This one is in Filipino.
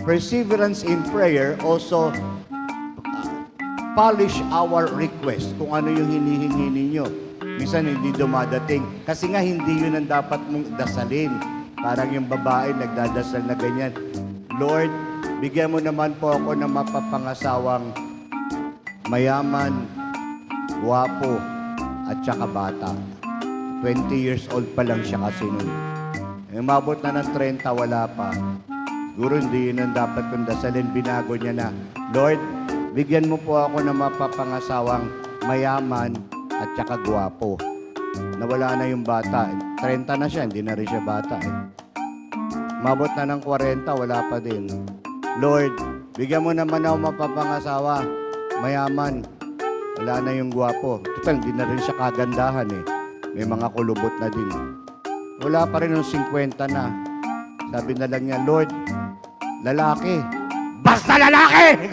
perseverance in prayer also polish our request kung ano yung hinihingi ninyo. Minsan hindi dumadating. Kasi nga hindi yun ang dapat mong dasalin. Parang yung babae nagdadasal na ganyan. Lord, bigyan mo naman po ako ng mapapangasawang mayaman, guwapo, at saka bata. 20 years old pa lang siya kasi nun. Umabot na ng 30, wala pa. Siguro hindi yun ang dapat kong dasalin. Binago niya na, Lord, bigyan mo po ako ng mapapangasawang mayaman at saka guwapo. Nawala na yung bata. 30 na siya, hindi na rin siya bata. Umabot na ng 40, wala pa din. Lord, bigyan mo naman ako mapapangasawa, mayaman. Wala na yung guwapo. Total, hindi na rin siya kagandahan eh. May mga kulubot na din. Wala pa rin ng 50 na. Sabi na lang niya, Lord, lalaki. Basta lalaki!